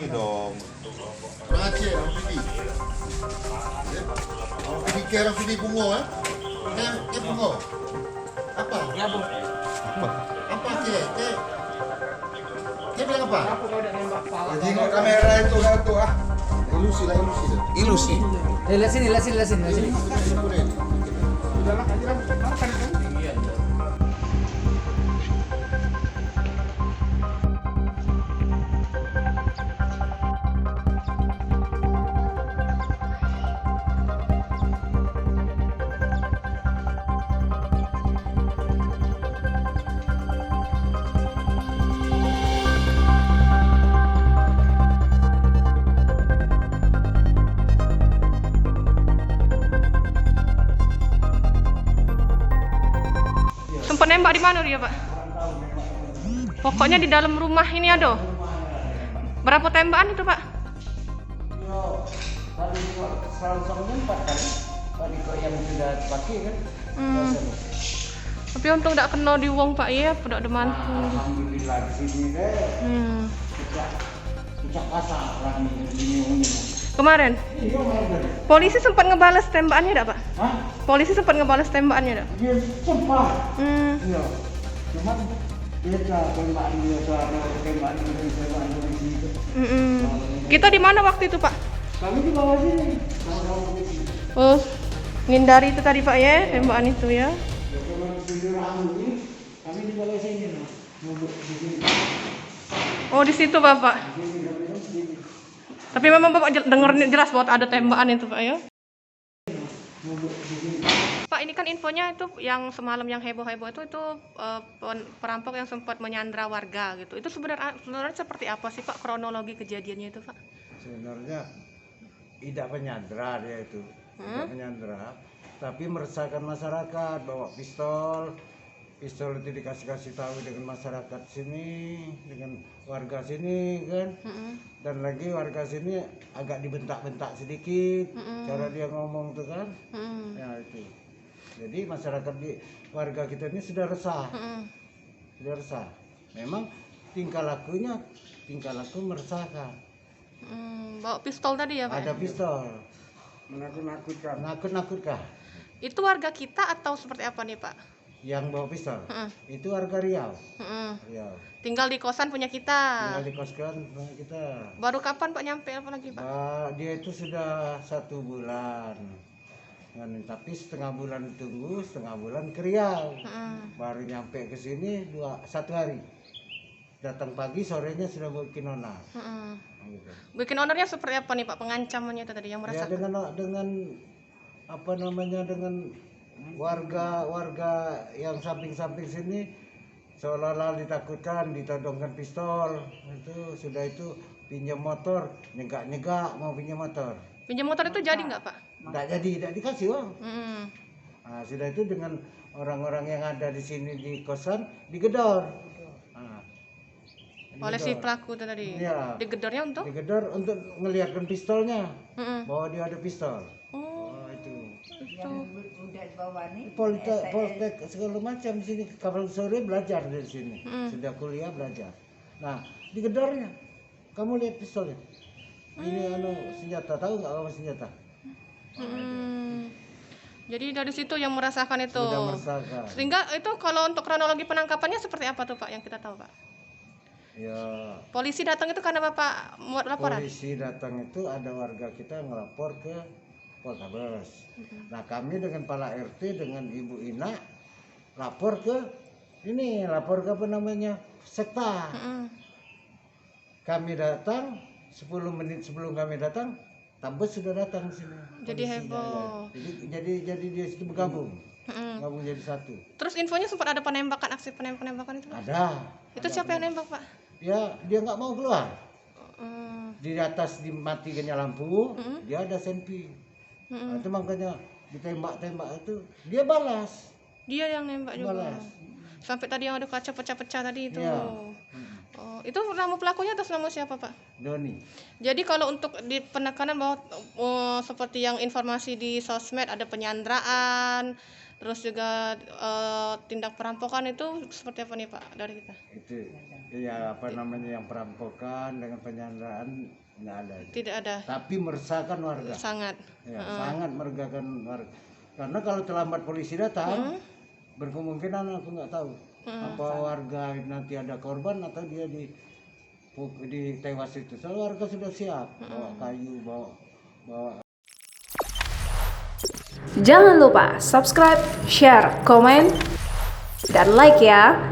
dong. Orang Aceh, orang Pidi. Orang Pidi ke orang Pidi bungo ke bungo. Apa? Ya bu. Apa ke bilang apa? Aku kau udah nembak pala. Tengok kamera itu satu ah. Ilusi. Ilusi. Lihat sini. Udahlah aja lah. Makan itu. Sempat nembak di mana dia, Pak? Pokoknya di dalam rumah ini ada. Berapa tembakan itu, Pak? Tadi selalu empat kali. Tadi kau yang sudah pakai kan? Tapi untung tidak kena di wong, Pak, ya, tidak ada mantu. Alhamdulillah di sini deh. Pecah pasang orang ini. Kemarin polisi sempat ngebales tembakannya, tidak, Pak? Hah? Polisi sempat ngebales tembakannya, tidak? Dia cepat. Iya. Cuma dia tembakan dia suara tembakan di sini. Kita di mana waktu itu, Pak? Kami di bawah sini. Sama-sama di sini. Oh, ngindari itu tadi, Pak, ya, tembakan itu ya. Kalau di Ramu ini, kami di bawah sini. Di sini. Oh, di situ, Bapak. Tapi memang Bapak dengar jelas bahwa ada tembakan itu, Pak, ya. Pak, ini kan infonya itu yang semalam yang heboh-heboh itu perampok yang sempat menyandra warga gitu. Itu sebenarnya seperti apa sih, Pak, kronologi kejadiannya itu, Pak? Sebenarnya tidak menyandra dia itu. Tidak menyandra, tapi meresahkan masyarakat, bawa pistol itu dikasih tahu dengan masyarakat sini, dengan warga sini kan, dan lagi warga sini agak dibentak-bentak sedikit, cara dia ngomong tuh kan, ya itu. Jadi masyarakat di warga kita ini sudah resah, Memang tingkah laku meresahkan. Bawa pistol tadi ya, Pak? Ada pistol, Menakut-nakutkan. nakut-nakut. Itu warga kita atau seperti apa nih, Pak? Yang bawa pistol itu warga Riau. Tinggal di kosan punya kita. Tinggal di koskan kita. Baru kapan, Pak, nyampe apa lagi, Pak? Dia itu sudah 1 bulan. Tapi setengah bulan tunggu, setengah bulan ke Riau. Baru nyampe ke sini 1 hari. Datang pagi, sorenya sudah bikin onar. Gitu. Bikin onernya seperti apa nih, Pak? Pengancamannya itu tadi yang merasa. Ya dengan apa namanya, dengan warga yang samping-samping sini seolah-olah ditakutkan, ditodongkan pistol. Itu pinjam motor, nyegak mau pinjam motor. Pinjam motor itu jadi nggak, Pak? Tidak dikasih uang. Nah, sudah itu dengan orang-orang yang ada di sini di kosan digedor. Oleh si pelaku itu tadi. Iya. Digedornya untuk? Digedor untuk ngelihatkan pistolnya, bahwa dia ada pistol. Udah dibawa nih. Poltek segala macam di sini. Kalau sore belajar dari sini, sudah kuliah belajar. Nah, digedornya, kamu lihat pistolnya. Ini senjata, tahu nggak kamu senjata? Jadi dari situ yang merasakan itu. Sudah merasakan. Sehingga itu kalau untuk kronologi penangkapannya seperti apa tuh, Pak, yang kita tahu, Pak? Ya. Polisi datang itu karena Bapak buat laporan? Polisi datang itu ada warga kita yang melapor ke Poltabes. Nah, kami dengan Pala RT dengan Ibu Ina lapor ke apa namanya, Sekta. Kami datang 10 menit sebelum kami datang, Tabes sudah datang di sini. Jadi heboh. Jadi dia situ bergabung. Gabung jadi satu. Terus infonya sempat ada aksi penembakan itu, Pak? Ada. Itu siapa yang nembak, Pak? Ya, dia nggak mau keluar. Di atas dimatikannya lampu, dia ada senpi. Nah, itu makanya ditembak-tembak itu dia balas. Dia yang nembak juga. Balas. Sampai tadi yang ada kaca pecah-pecah tadi itu. Iya. Oh, itu nama pelakunya atas nama siapa, Pak? Doni. Jadi kalau untuk di penekanan bahwa seperti yang informasi di sosmed ada penyanderaan, Terus juga tindak perampokan itu seperti apa nih Pak dari kita? Itu ya apa namanya yang perampokan dengan penyanderaan nggak ada. Tidak ada. Tapi meresahkan warga. Sangat. Ya, sangat meresahkan warga. Karena kalau terlambat polisi datang, berkemungkinan aku nggak tahu apa warga nanti ada korban atau dia di tewas itu. Soalnya warga sudah siap bawa kayu, bawa. Jangan lupa subscribe, share, komen, dan like ya.